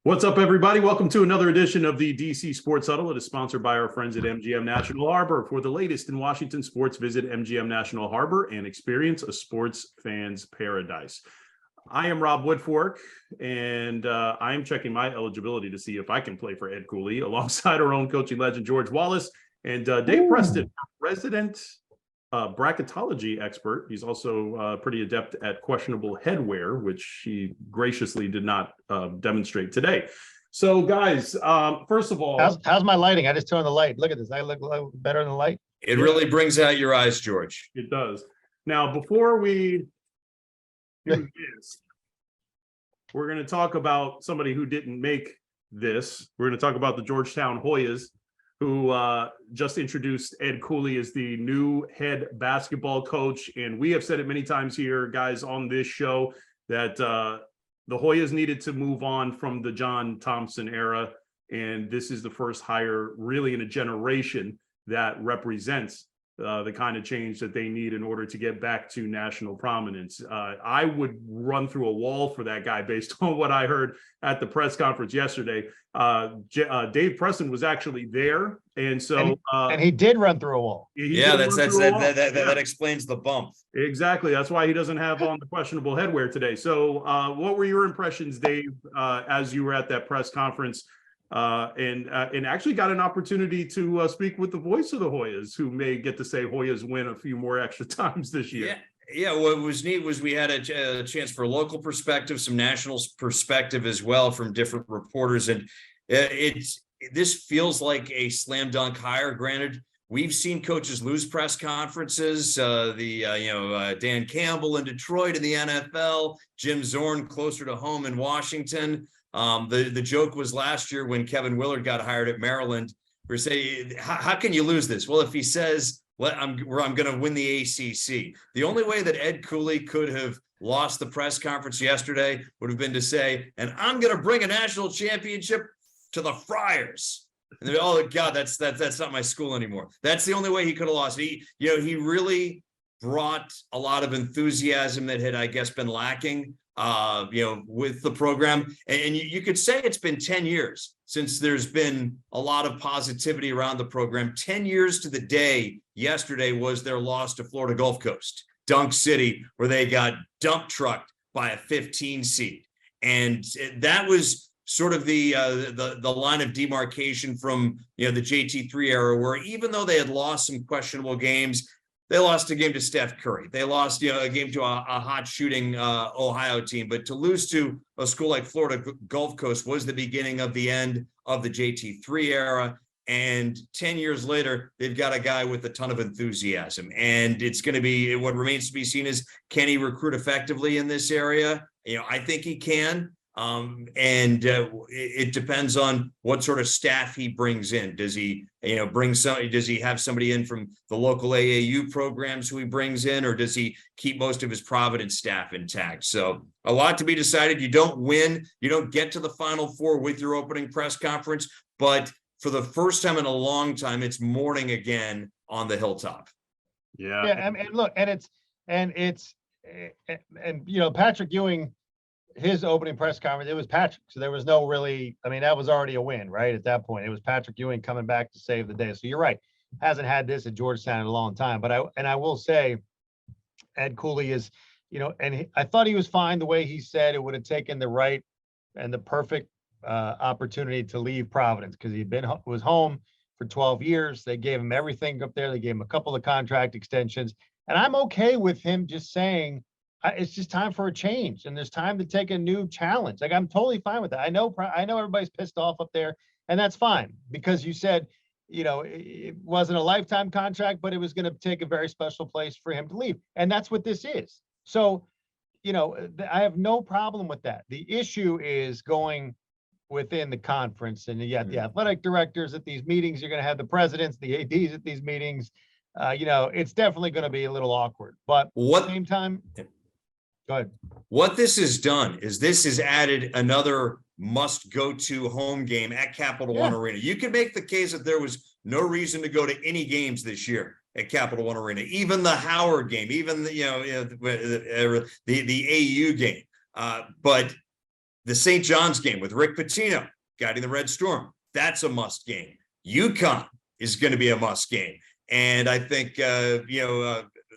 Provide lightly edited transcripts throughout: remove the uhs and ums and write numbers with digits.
What's up, everybody? Welcome to another edition of the DC Sports Huddle. It is sponsored by our friends at MGM National Harbor. For the latest in Washington sports, visit MGM National Harbor and experience a sports fan's paradise. I am Rob Woodfork, and I am checking my eligibility to see if I can play for Ed Cooley alongside our own coaching legend, George Wallace, and Dave Preston, resident bracketology expert. He's also pretty adept at questionable headwear, which he graciously did not demonstrate today. So, guys, first of all, how's my lighting? I just turned the light. Look at this. I look better in the light. It really brings out your eyes, George. It does. Now, before we do this, we're going to talk about somebody who didn't make this. We're going to talk about the Georgetown Hoyas, who just introduced Ed Cooley as the new head basketball coach. And we have said it many times here, guys, on this show, that the Hoyas needed to move on from the John Thompson era. And this is the first hire really in a generation that represents the kind of change that they need in order to get back to national prominence. I would run through a wall for that guy based on what I heard at the press conference yesterday. Dave Preston was actually there, and so and he did run through a wall. That explains the bump. Exactly. That's why he doesn't have on the questionable headwear today. So, what were your impressions, Dave, as you were at that press conference? And actually got an opportunity to speak with the voice of the Hoyas, who may get to say Hoyas win a few more extra times this year. Yeah. What was neat was we had a chance for local perspective, some national perspective as well from different reporters, and this feels like a slam dunk hire. Granted, we've seen coaches lose press conferences. Dan Campbell in Detroit in the NFL, Jim Zorn closer to home in Washington. The joke was last year when Kevin Willard got hired at Maryland. We say, how can you lose this? Well, if he says, I'm going to win the ACC. The only way that Ed Cooley could have lost the press conference yesterday would have been to say, and I'm going to bring a national championship to the Friars. And oh God, that's not my school anymore. That's the only way he could have lost. He really brought a lot of enthusiasm that had, I guess, been lacking with the program. And you could say it's been 10 years since there's been a lot of positivity around the program. 10 years to the day yesterday was their loss to Florida Gulf Coast, Dunk City, where they got dump trucked by a 15 seed. And that was sort of the line of demarcation from, the JT3 era, where even though they had lost some questionable games, they lost a game to Steph Curry. They lost, a game to a hot shooting Ohio team. But to lose to a school like Florida Gulf Coast was the beginning of the end of the JT3 era. And 10 years later, they've got a guy with a ton of enthusiasm. And it's going to be, what remains to be seen is, can he recruit effectively in this area? I think he can. It depends on what sort of staff he brings in. Does he, does he have somebody in from the local AAU programs who he brings in, or does he keep most of his Providence staff intact? So a lot to be decided. You don't win. You don't get to the Final Four with your opening press conference, but for the first time in a long time, it's morning again on the hilltop. Yeah. And look, Patrick Ewing, his opening press conference, it was Patrick. So there was no really, that was already a win, right? At that point, it was Patrick Ewing coming back to save the day. So you're right. Hasn't had this at Georgetown in a long time. But I will say, Ed Cooley is, I thought he was fine the way he said it would have taken the right and the perfect opportunity to leave Providence, because was home for 12 years. They gave him everything up there. They gave him a couple of contract extensions. And I'm okay with him just saying, it's just time for a change, and there's time to take a new challenge. Like, I'm totally fine with that. I know everybody's pissed off up there, and that's fine, because you said, it wasn't a lifetime contract, but it was going to take a very special place for him to leave. And that's what this is. So, I have no problem with that. The issue is going within the conference, and you got the athletic directors at these meetings. You're going to have the presidents, the ADs at these meetings. It's definitely going to be a little awkward, but at the same time, go ahead. What this has done is this has added another must-go-to home game at Capital One Arena. You can make the case that there was no reason to go to any games this year at Capital One Arena, even the Howard game, even the AU game. But The St. John's game with Rick Pitino guiding the Red Storm, that's a must game. UConn is going to be a must game. And I think,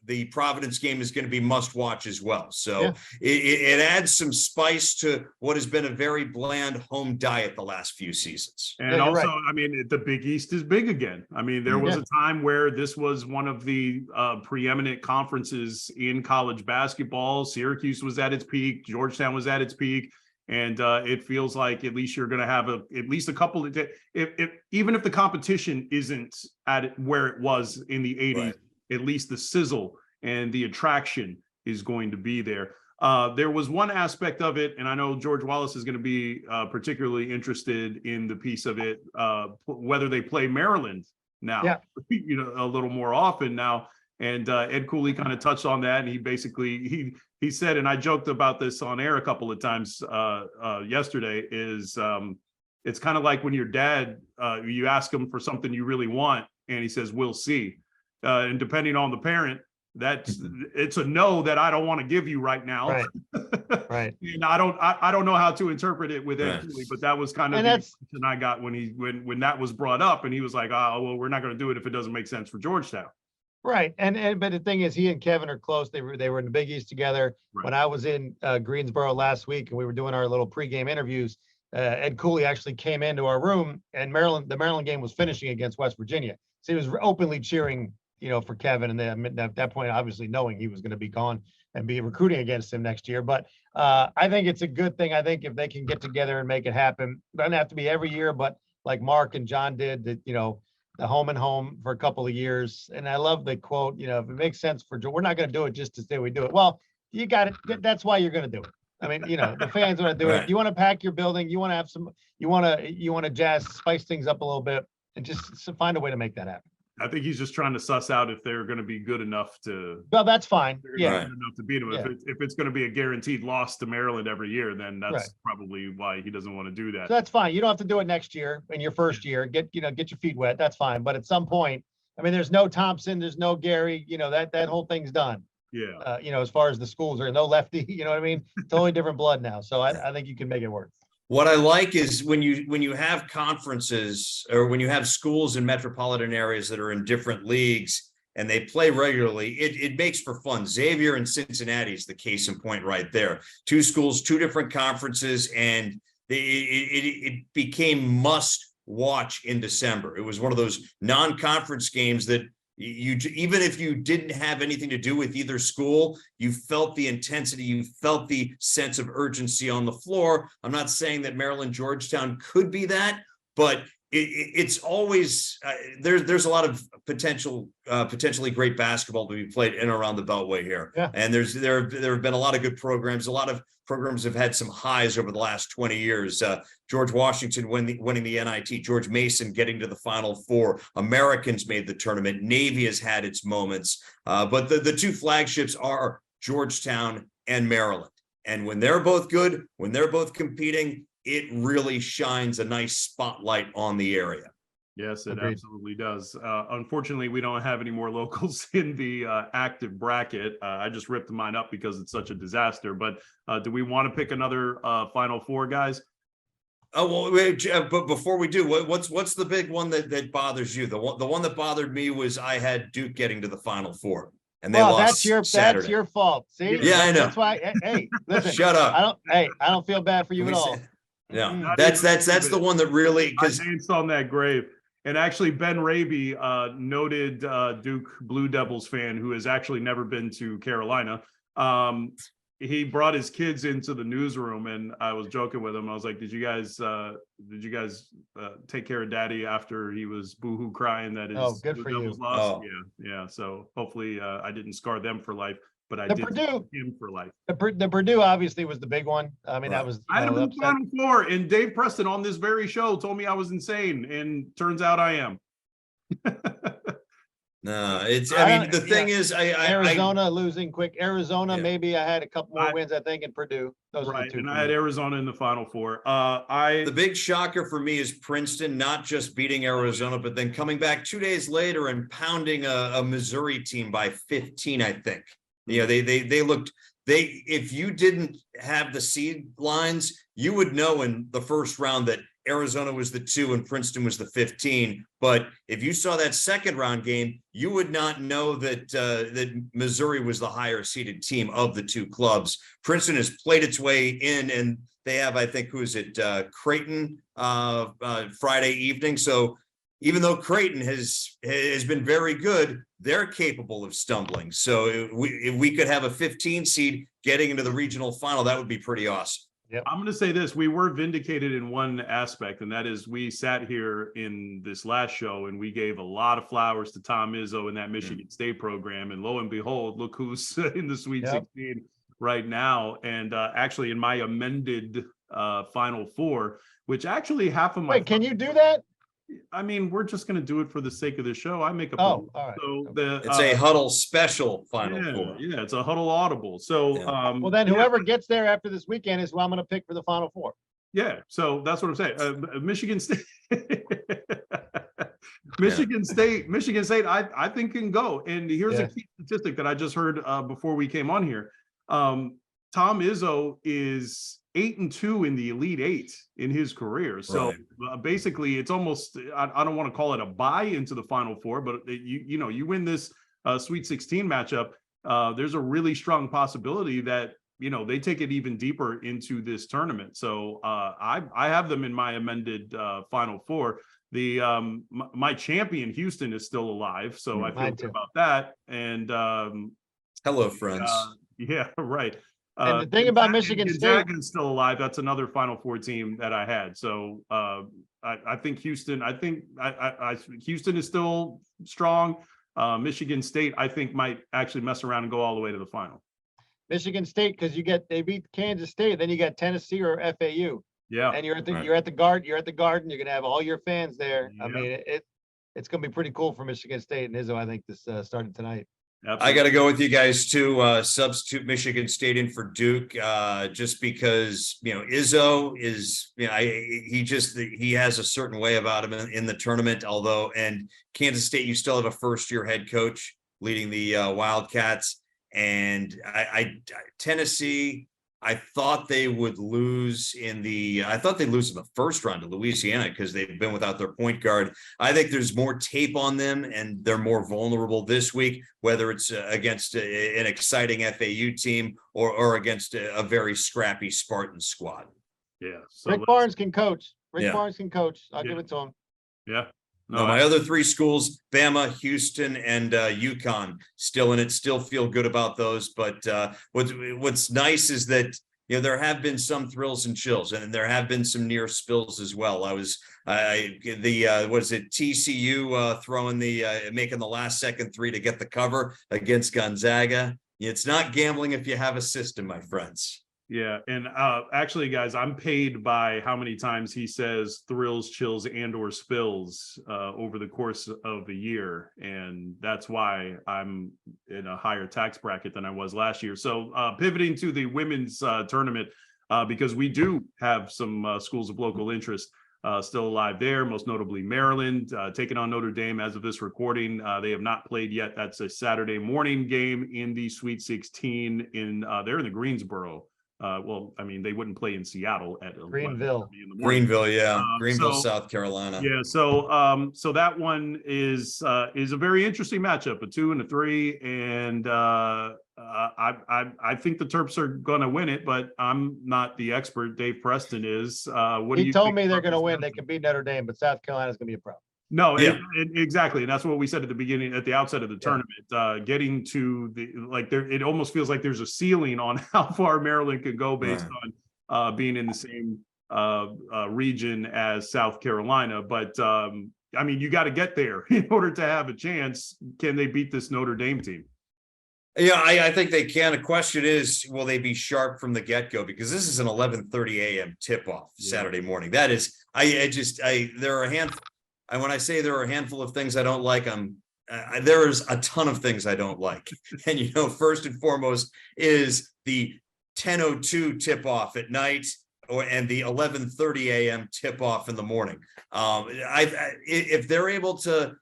the Providence game is going to be must watch as well. So it adds some spice to what has been a very bland home diet the last few seasons. And also, right. I mean, the Big East is big again. I mean, there was a time where this was one of the preeminent conferences in college basketball. Syracuse was at its peak. Georgetown was at its peak. And it feels like at least you're going to have at least a couple of even if the competition isn't at where it was in the 80s, right. At least the sizzle and the attraction is going to be there. There was one aspect of it, and I know George Wallace is going to be particularly interested in the piece of it, whether they play Maryland now, a little more often now. And Ed Cooley kind of touched on that, and he basically he said, and I joked about this on air a couple of times yesterday, is it's kind of like when your dad, you ask him for something you really want, and he says, "We'll see." And depending on the parent, it's a no that I don't want to give you right now. Right. Right. And I don't know how to interpret it with Ed Cooley, but that was kind of the impression I got when that was brought up, and he was like, "Oh, well, we're not going to do it if it doesn't make sense for Georgetown." Right. And but the thing is, he and Kevin are close. They were in the Big East together. Right. When I was in Greensboro last week and we were doing our little pregame interviews, Ed Cooley actually came into our room, and the Maryland game was finishing against West Virginia. So he was openly cheering, for Kevin. And then at that point, obviously knowing he was going to be gone and be recruiting against him next year. But I think it's a good thing. I think if they can get together and make it happen, it doesn't have to be every year, but like Mark and John did, that, the home and home for a couple of years. And I love the quote, if it makes sense for Joe, we're not going to do it just to say we do it. Well, you got it. That's why you're going to do it. I mean, the fans want to do it. You want to pack your building. You want to have you want to spice things up a little bit and just find a way to make that happen. I think he's just trying to suss out if they're going to be good enough to. Well, that's fine. Yeah, good enough to beat them. Yeah. If it's going to be a guaranteed loss to Maryland every year, then that's probably why he doesn't want to do that. So that's fine. You don't have to do it next year in your first year. Get your feet wet. That's fine. But at some point, I mean, there's no Thompson, there's no Gary. That whole thing's done. Yeah. As far as the schools are, no lefty. You know what I mean? Totally different blood now. So I think you can make it work. What I like is when you have conferences or when you have schools in metropolitan areas that are in different leagues and they play regularly, it makes for fun. Xavier and Cincinnati is the case in point right there. Two schools, two different conferences, and it became must watch in December. It was one of those non-conference games that you even if you didn't have anything to do with either school, you felt the intensity, you felt the sense of urgency on the floor. I'm not saying that Maryland Georgetown could be that, but it's always there's a lot of potentially great basketball to be played in and around the Beltway here. Yeah. And there have been a lot of good programs. A lot of programs have had some highs over the last 20 years. George Washington winning the NIT, George Mason getting to the Final Four. Americans made the tournament. Navy has had its moments, but the two flagships are Georgetown and Maryland. And when they're both good, when they're both competing, it really shines a nice spotlight on the area. Yes, it absolutely does. Unfortunately, we don't have any more locals in the active bracket. I just ripped mine up because it's such a disaster. But do we want to pick another Final Four, guys? Oh, well, wait, but before we do, what's the big one that bothers you? The one that bobothered me was I had Duke getting to the Final Four. And they lost that's your fault. See? Yeah, I know. That's why. Hey, listen. Shut up. I don't feel bad for you at all. Yeah, that's the one that really, because it's on that grave. And actually, Ben Raby, noted Duke Blue Devils fan who has actually never been to Carolina, he brought his kids into the newsroom, and I was joking with him. I was like, "Did you guys take care of Daddy after he was boohoo crying that his good for Devils you. lost?" Yeah. So hopefully, I didn't scar them for life. But I did him for life. The Purdue obviously was the big one. I mean, that was. I had him in the Final Four, and Dave Preston on this very show told me I was insane, and turns out I am. No, it's. I mean, the thing is, Arizona losing quick. Arizona, maybe I had a couple more wins. I think in Purdue. Those are the two. And I had Arizona in the Final Four. The big shocker for me is Princeton not just beating Arizona, but then coming back 2 days later and pounding a Missouri team by 15. I think. They looked if you didn't have the seed lines, you would know in the first round that Arizona was the 2 and Princeton was the 15. But if you saw that second round game, you would not know that Missouri was the higher seeded team of the 2 clubs. Princeton has played its way in, and they have, I think, Creighton Friday evening. So even though Creighton has been very good, they're capable of stumbling. So if we could have a 15 seed getting into the regional final, that would be pretty awesome. Yep. I'm going to say this. We were vindicated in one aspect, and that is we sat here in this last show and we gave a lot of flowers to Tom Izzo in that Michigan State program. And lo and behold, look who's in the Sweet 16 right now. And actually in my amended Final Four, which actually half of my— Wait, can you do that? I mean, we're just going to do it for the sake of the show. I make up. Oh, all right. So It's a Huddle special Final Four. Yeah, it's a Huddle audible. So, Well, then whoever gets there after this weekend is who I'm going to pick for the Final Four. yeah. So that's what I'm saying. Michigan State, Michigan State, I think can go. And here's a key statistic that I just heard before we came on here. Tom Izzo is 8-2 in the Elite Eight in his career. So basically, it's almost, I don't want to call it a bye into the Final Four, but you win this Sweet 16 matchup. There's a really strong possibility that they take it even deeper into this tournament. So I have them in my amended Final Four. The my champion Houston is still alive, so I feel good about that. And hello, friends. Yeah, right. And the thing about Michigan State is still alive. That's another Final Four team that I had. So I think Houston. I think Houston is still strong. Michigan State, I think, might actually mess around and go all the way to the final. Michigan State, because they beat Kansas State, then you got Tennessee or FAU. Yeah, and you're at the Garden. You're gonna have all your fans there. Yep. I mean, it's gonna be pretty cool for Michigan State and Izzo. I think this started tonight. Absolutely. I got to go with you guys too. Substitute Michigan State in for Duke, just because Izzo is he has a certain way about him in the tournament. Although, and Kansas State, you still have a first-year head coach leading the Wildcats, and Tennessee. I thought they would lose in the first round to Louisiana because they've been without their point guard. I think there's more tape on them and they're more vulnerable this week, whether it's against an exciting FAU team or against a very scrappy Spartan squad. Yeah. So Rick Barnes can coach. Barnes can coach. I'll give it to him. Yeah. No, my other 3 schools, Bama, Houston, and UConn, still in it, still feel good about those. But what's nice is that there have been some thrills and chills, and there have been some near spills as well. TCU throwing making the last second 3 to get the cover against Gonzaga. It's not gambling if you have a system, my friends. Yeah, and actually, guys, I'm paid by how many times he says thrills, chills, and/or spills over the course of a year, and that's why I'm in a higher tax bracket than I was last year. So, pivoting to the women's tournament, because we do have some schools of local interest still alive there, most notably Maryland, taking on Notre Dame as of this recording. They have not played yet. That's a Saturday morning game in the Sweet 16. They're in the Greensboro. Well, I mean, they wouldn't play in Seattle at Greenville. Greenville, South Carolina. Yeah, so that one is a very interesting matchup, a 2 and a 3, and I think the Terps are going to win it, but I'm not the expert. Dave Preston is. He told me they're going to win. They can beat Notre Dame, but South Carolina is going to be a problem. No, exactly, and that's what we said at the outset of the tournament. Getting to it almost feels like there's a ceiling on how far Maryland can go based on being in the same region as South Carolina. But I mean, you got to get there in order to have a chance. Can they beat this Notre Dame team? Yeah, I think they can. The question is, will they be sharp from the get-go? Because this is an 11:30 a.m. tip-off Saturday morning. That is, there are a handful. And when I say there are a handful of things I don't like, there's a ton of things I don't like. And, first and foremost is the 10:02 tip-off at night and the 11:30 a.m. tip-off in the morning. If they're able to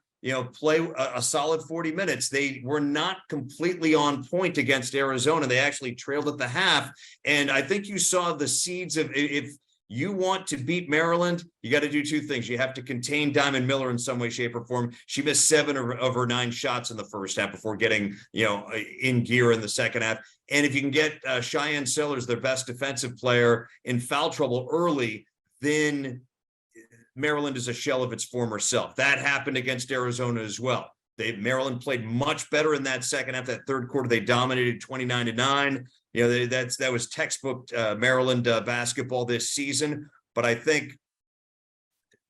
play a solid 40 minutes. They were not completely on point against Arizona. They actually trailed at the half. And I think you saw the seeds of, if you want to beat Maryland, you got to do two things. You have to contain Diamond Miller in some way, shape, or form. She missed 7 of her 9 shots in the first half before getting, in gear in the second half. And if you can get Cheyenne Sellers, their best defensive player, in foul trouble early, then Maryland is a shell of its former self. That happened against Arizona as well. Maryland played much better in that second half. That third quarter, they dominated 29-9. That was textbook Maryland basketball this season. But I think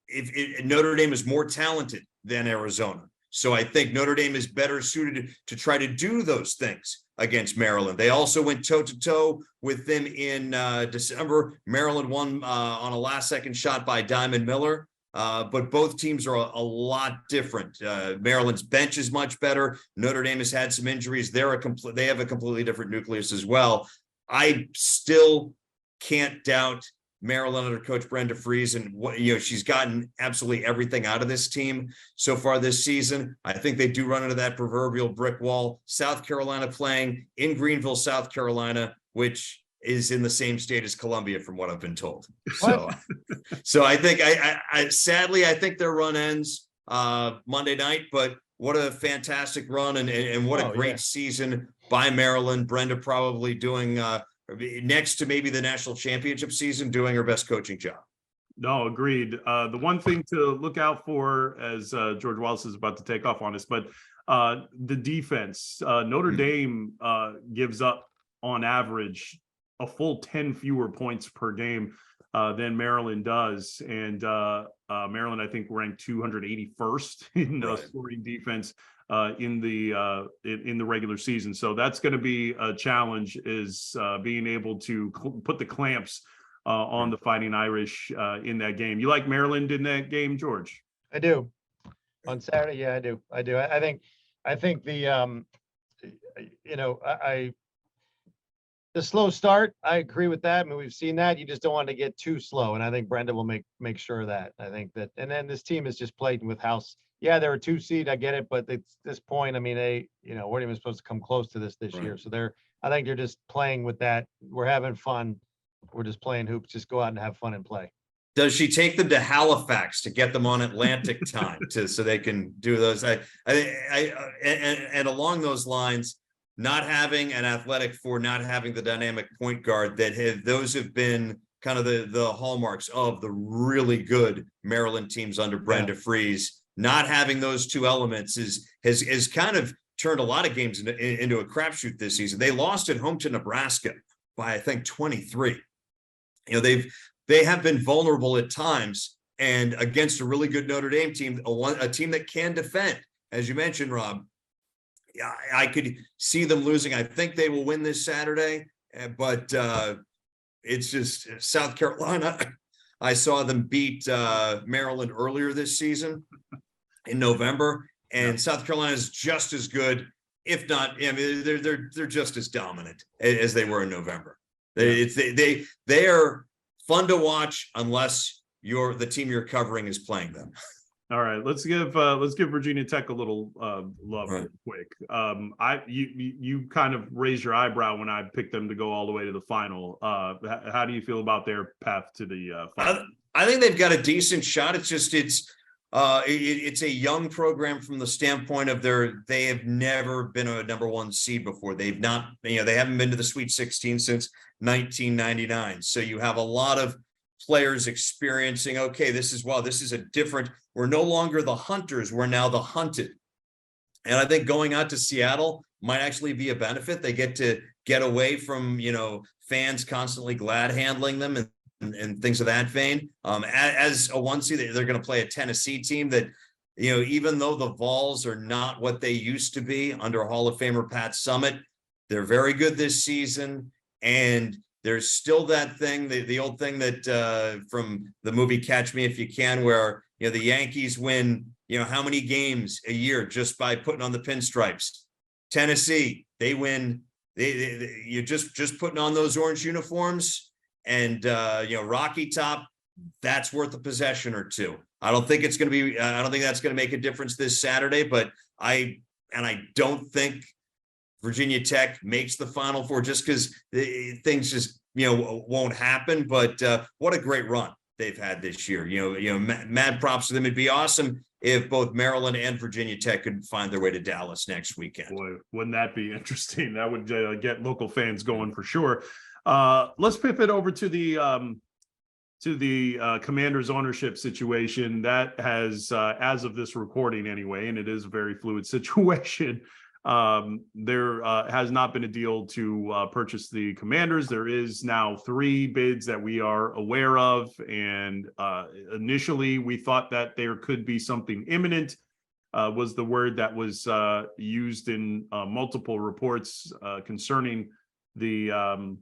if Notre Dame is more talented than Arizona. So I think Notre Dame is better suited to try to do those things against Maryland. They also went toe-to-toe with them in December. Maryland won on a last-second shot by Diamond Miller. But both teams are a lot different. Maryland's bench is much better. Notre Dame has had some injuries. They have a completely different nucleus as well. I still can't doubt Maryland under Coach Brenda Fries, and she's gotten absolutely everything out of this team so far this season. I think they do run into that proverbial brick wall. South Carolina playing in Greenville, South Carolina, which is in the same state as Columbia, from what I've been told. So I think sadly, I think their run ends Monday night, but what a fantastic run and what a great season by Maryland. Brenda probably doing next to maybe the national championship season, doing her best coaching job. No, agreed. The one thing to look out for as George Wallace is about to take off on us, but the defense, Notre Dame gives up on average a full 10 fewer points per game than Maryland does. And Maryland, I think, ranked 281st in scoring defense in the regular season. So that's going to be a challenge, is being able to put the clamps on the Fighting Irish in that game. You like Maryland in that game, George? I do. On Saturday, yeah, I do. I think the the slow start, I agree with that. I mean, we've seen that. You just don't want to get too slow, and I think Brenda will make sure of that. I think that, and then this team is just playing with house. Yeah, they're a 2 seed. I get it, but at this point, I mean, they weren't even supposed to come close to this year. So I think they're just playing with that. We're having fun. We're just playing hoops. Just go out and have fun and play. Does she take them to Halifax to get them on Atlantic time so they can do those? And along those lines, not having an athletic four, not having the dynamic point guard, those have been kind of the hallmarks of the really good Maryland teams under Brenda Fries. Not having those two elements has kind of turned a lot of games into a crapshoot this season. They lost at home to Nebraska by, I think, 23. They have been vulnerable at times, and against a really good Notre Dame team, a team that can defend, as you mentioned, Rob. I could see them losing. I think they will win this Saturday, but it's just South Carolina. I saw them beat Maryland earlier this season in November, and South Carolina is just as good, if not. I mean, they're just as dominant as they were in November. They are fun to watch unless the team you're covering is playing them. All right, let's give Virginia Tech a little love real quick. You kind of raised your eyebrow when I picked them to go all the way to the final. How do you feel about their path to the final? I think they've got a decent shot. It's just it's a young program from the standpoint of they have never been a number 1 seed before. They've not, they haven't been to the Sweet 16 since 1999. So you have a lot of players experiencing, this is a different, we're no longer the hunters, we're now the hunted. And I think going out to Seattle might actually be a benefit. They get to get away from, fans constantly glad handling them and things of that vein. As a 1 seed, they're going to play a Tennessee team that, even though the Vols are not what they used to be under Hall of Famer Pat Summitt, they're very good this season. And there's still that thing, the old thing that from the movie Catch Me If You Can, where, the Yankees win, how many games a year just by putting on the pinstripes. Tennessee, they win. You're just putting on those orange uniforms and, Rocky Top, that's worth a possession or two. I don't think it's going to be, I don't think that's going to make a difference this Saturday, but I don't think Virginia Tech makes the Final Four just because things just, won't happen. But what a great run they've had this year. Mad props to them. It'd be awesome if both Maryland and Virginia Tech could find their way to Dallas next weekend. Boy, wouldn't that be interesting? That would get local fans going for sure. Let's pivot over to the Commanders ownership situation that has, as of this recording anyway, and it is a very fluid situation. There has not been a deal to purchase the Commanders. There is now 3 bids that we are aware of, and initially we thought that there could be something imminent. Was the word that was used in multiple reports concerning the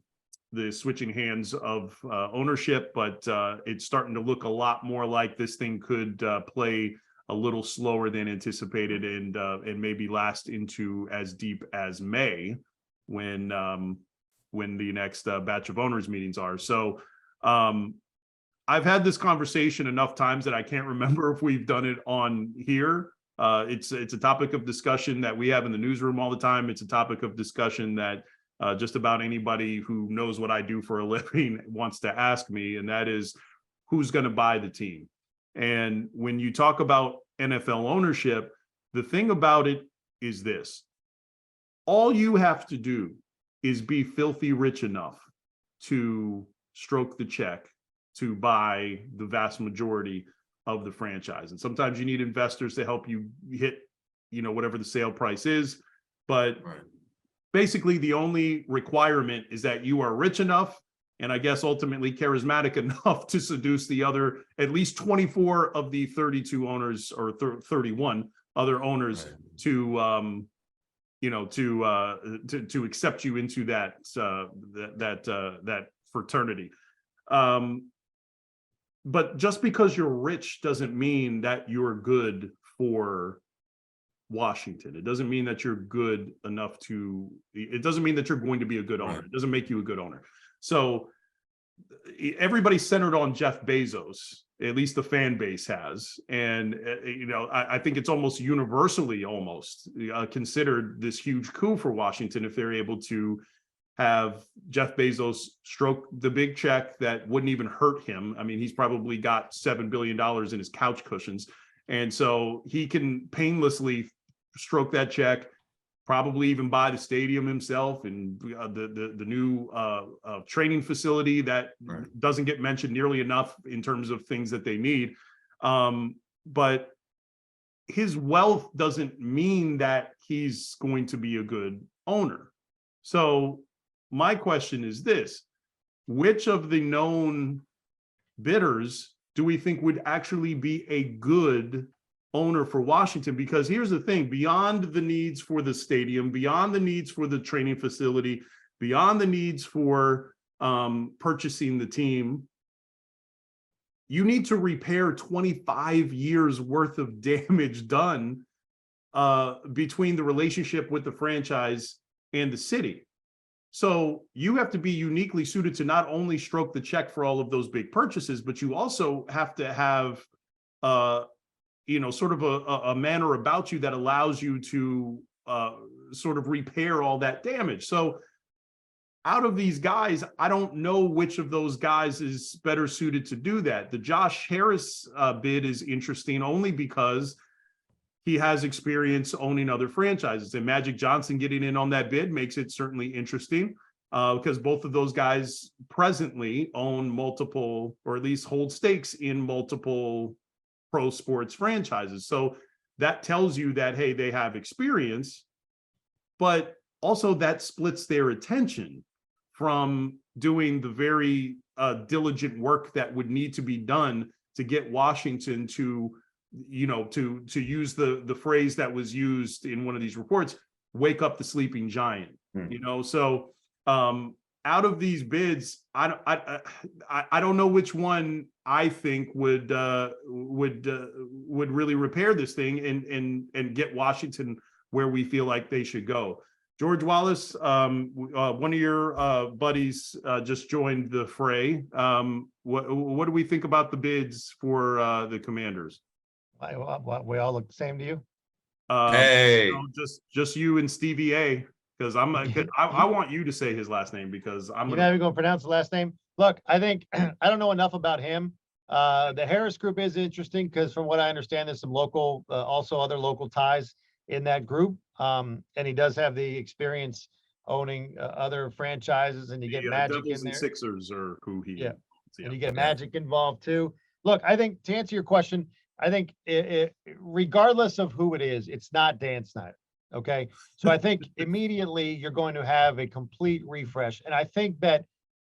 switching hands of ownership, but it's starting to look a lot more like this thing could play a little slower than anticipated, and maybe last into as deep as May, when the next batch of owners meetings are. So I've had this conversation enough times that I can't remember if we've done it on here. It's a topic of discussion that we have in the newsroom all the time. It's a topic of discussion that just about anybody who knows what I do for a living wants to ask me, and that is, who's going to buy the team? And when you talk about NFL ownership, the thing about it is this: all you have to do is be filthy rich enough to stroke the check to buy the vast majority of the franchise. And sometimes you need investors to help you hit, whatever the sale price is. But basically, the only requirement is that you are rich enough, and I guess ultimately charismatic enough, to seduce the other, at least 24 of the 32 owners, or 31 other owners, to accept you into that fraternity. But just because you're rich doesn't mean that you're good for Washington. It doesn't mean that you're good enough it doesn't mean that you're going to be a good owner. It doesn't make you a good owner. So everybody's centered on Jeff Bezos, at least the fan base has. And, I think it's almost universally considered this huge coup for Washington if they're able to have Jeff Bezos stroke the big check that wouldn't even hurt him. I mean, he's probably got $7 billion in his couch cushions. And so he can painlessly stroke that check, probably even buy the stadium himself, and the new training facility that doesn't get mentioned nearly enough in terms of things that they need. But his wealth doesn't mean that he's going to be a good owner. So my question is this: which of the known bidders do we think would actually be a good owner for Washington? Because here's the thing: beyond the needs for the stadium, beyond the needs for the training facility, beyond the needs for purchasing the team, you need to repair 25 years worth of damage done between the relationship with the franchise and the city. So you have to be uniquely suited to not only stroke the check for all of those big purchases, but you also have to have sort of a manner about you that allows you to sort of repair all that damage. So out of these guys, I don't know which of those guys is better suited to do that. The Josh Harris bid is interesting only because he has experience owning other franchises, and Magic Johnson getting in on that bid makes it certainly interesting because both of those guys presently own multiple, or at least hold stakes in multiple pro sports franchises. So that tells you that, hey, they have experience, but also that splits their attention from doing the very diligent work that would need to be done to get Washington to use the phrase that was used in one of these reports, wake up the sleeping giant. So out of these bids, I don't know which one I think would really repair this thing and get Washington where we feel like they should go. George Wallace, one of your buddies just joined the fray. What do we think about the bids for the Commanders? We all look the same to you? Hey, Just you and Stevie A, because I want you to say his last name because I'm You're not even going to pronounce the last name? Look, I think I don't know enough about him. The Harris group is interesting because from what I understand, there's some local, also other local ties in that group. And he does have the experience owning other franchises, and you get Magic Devils in there. and Sixers are who he Yeah. yeah. And you get Magic involved too. Look, I think to answer your question, I think regardless of who it is, it's not Dan Snyder. Okay. So I think immediately you're going to have a complete refresh. And I think that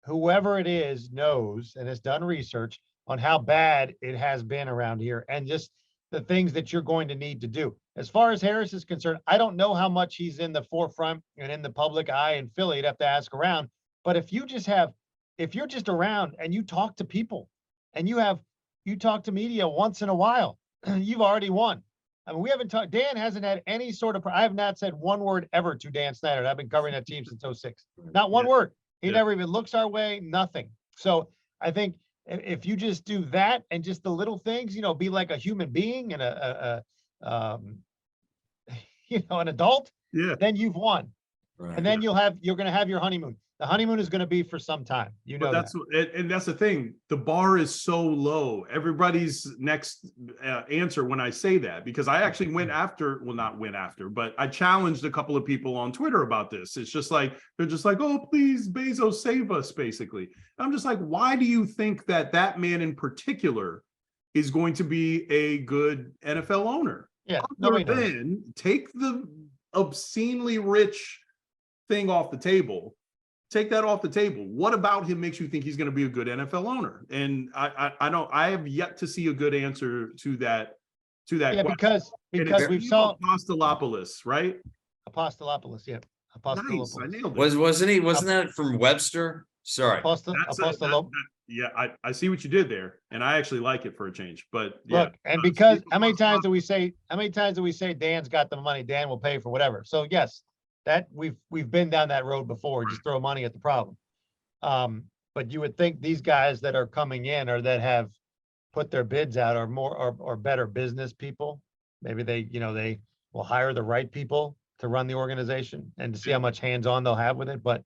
whoever it is knows and has done research on how bad it has been around here and just the things that you're going to need to do. As far as Harris is concerned, I don't know how much he's in the forefront and in the public eye in Philly. You'd have to ask around. But if you're just around and you talk to people and you talk to media once in a while, you've already won. I mean, we haven't talked, Dan hasn't had any sort of, I have not said one word ever to Dan Snyder. And I've been covering that team since 2006. Not one word. He never even looks our way, nothing. So I think if you just do that and just the little things, be like a human being and an adult, then you've won. right. And then you're going to have your honeymoon. The honeymoon is going to be for some time. But that's the thing. The bar is so low. Everybody's next answer when I say that, because I actually but I challenged a couple of people on Twitter about this. It's just like, they're just like, oh, please, Bezos, save us, basically. I'm just like, why do you think that man in particular is going to be a good NFL owner? Yeah. Then take the obscenely rich thing off the table. Take that off the table. What about him makes you think he's going to be a good NFL owner? And I have yet to see a good answer to that. Yeah, question. because we've saw Apostolopoulos, right? Apostolopoulos, yeah. Nice, I nailed it. Wasn't that from Webster? Sorry. Yeah, I see what you did there, and I actually like it for a change. But yeah, look, and because how many times do we say Dan's got the money, Dan will pay for whatever. So yes, that we've been down that road before. Just throw money at the problem. But you would think these guys that are coming in or that have put their bids out are more or better business people. Maybe they will hire the right people to run the organization and to see how much hands-on they'll have with it. But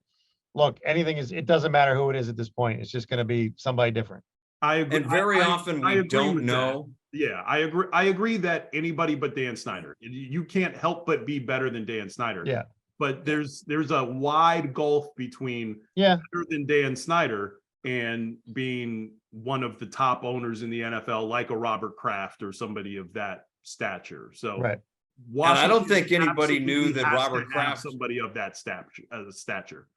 look, it doesn't matter who it is at this point. It's just going to be somebody different. I agree. And very often we don't know. Yeah, I agree. I agree that anybody but Dan Snyder, you can't help but be better than Dan Snyder. Yeah. But there's a wide gulf between better than Dan Snyder and being one of the top owners in the NFL, like a Robert Kraft or somebody of that stature. So right. And I don't think anybody knew that Robert Kraft, somebody of that stature.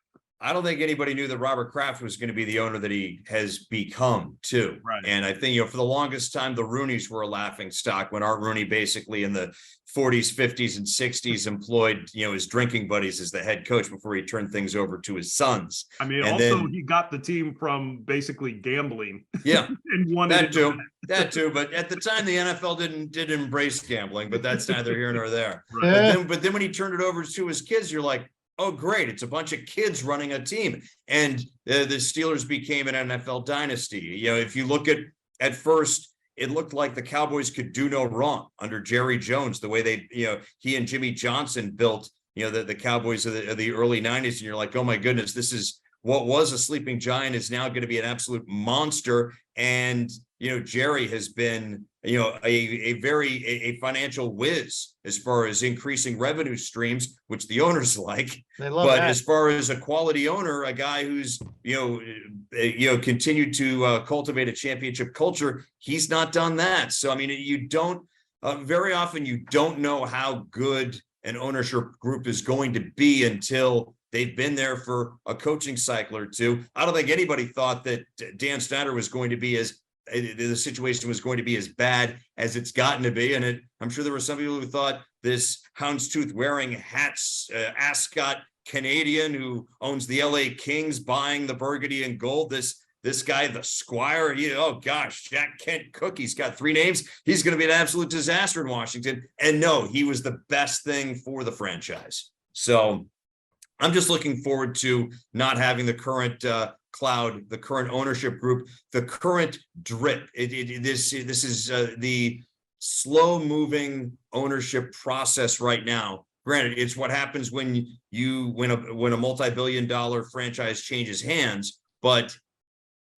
I don't think anybody knew that Robert Kraft was going to be the owner that he has become too. Right. And I think, for the longest time, the Rooneys were a laughing stock when Art Rooney basically in the 40s, 50s, and 60s employed, his drinking buddies as the head coach before he turned things over to his sons. I mean, and also he got the team from basically gambling. Yeah. And won that too. That too. But at the time, the NFL didn't embrace gambling, but that's neither here nor there. Right. But then when he turned it over to his kids, you're like, oh, great. It's a bunch of kids running a team. And the Steelers became an NFL dynasty. If you look at first, it looked like the Cowboys could do no wrong under Jerry Jones, the way he and Jimmy Johnson built, the Cowboys of the early 90s. And you're like, oh, my goodness, this is what was a sleeping giant is now going to be an absolute monster. And, Jerry has been, a financial whiz as far as increasing revenue streams, which the owners like. They love but that. As far as a quality owner, a guy who's, continued to cultivate a championship culture, he's not done that. So, I mean, you don't very often you don't know how good an ownership group is going to be until they've been there for a coaching cycle or two. I don't think anybody thought that Dan Snyder was going to be the situation was going to be as bad as it's gotten to be. And I'm sure there were some people who thought this houndstooth wearing ascot Canadian who owns the LA Kings buying the burgundy and gold, this guy, the Squire, oh gosh, Jack Kent Cook, he's got 3 names. He's going to be an absolute disaster in Washington. And no, he was the best thing for the franchise. So I'm just looking forward to not having the current cloud, the current ownership group, the current drip. This is the slow moving ownership process right now. Granted, it's what happens when a multi-billion-dollar franchise changes hands, but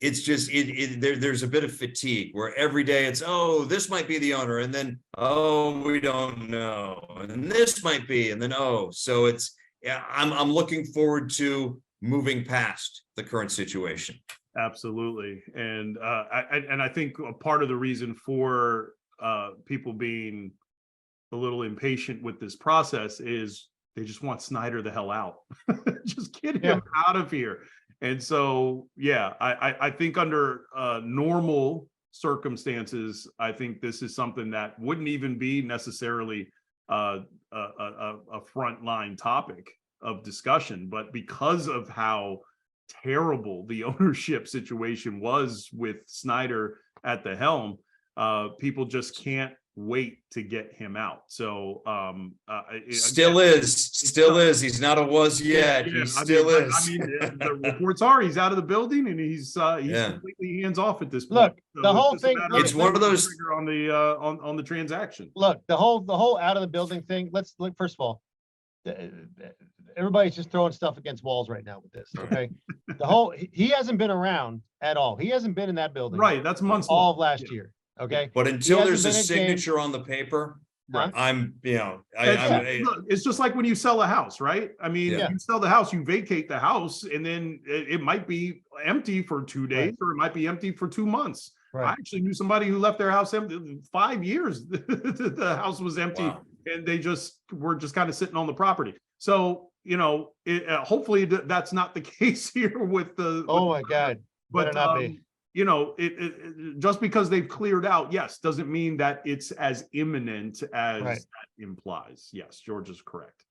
it's just there's a bit of fatigue where every day it's, oh, this might be the owner, and then, oh, we don't know, and this might be, and then, oh, so it's, yeah, I'm looking forward to moving past the current situation. Absolutely. And I think a part of the reason for people being a little impatient with this process is they just want Snyder the hell out. Just get him out of here. And so, yeah, I think under normal circumstances, I think this is something that wouldn't even be necessarily a frontline topic of discussion. But because of how terrible the ownership situation was with Snyder at the helm, people just can't wait to get him out. So still is. He's not a was yet. He still is. I mean, the reports are he's out of the building and he's completely hands off at this point. Look, So the whole thing. It's one of those on the transaction. Look, the whole out of the building thing. Let's look. First of all, everybody's just throwing stuff against walls right now with this. Okay, he hasn't been around at all. He hasn't been in that building. Right, that's months all of last year. Okay, but until there's a signature on the paper, Right. It's just like when you sell a house, right? I mean, you sell the house, you vacate the house, and then it might be empty for 2 days, or it might be empty for 2 months. Right. I actually knew somebody who left their house empty 5 years. The house was empty, and they were just kind of sitting on the property. So, hopefully that's not the case here with the. Oh my God! Better not be. Just because they've cleared out, doesn't mean that it's as imminent as that implies. Yes, George is correct.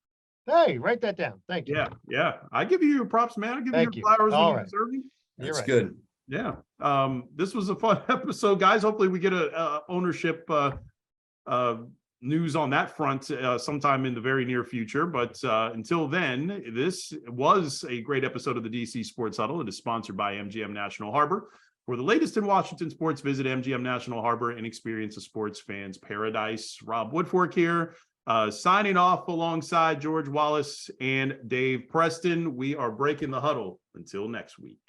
Hey, write that down. Thank you. Yeah. I give you your props, man. I give you your flowers when you deserve them. That's good. Yeah. This was a fun episode, guys. Hopefully we get a ownership news on that front sometime in the very near future. But until then, this was a great episode of the DC Sports Huddle. It is sponsored by MGM National Harbor. For the latest in Washington sports, visit MGM National Harbor and experience a sports fan's paradise. Rob Woodfork here, signing off alongside George Wallace and Dave Preston. We are breaking the huddle until next week.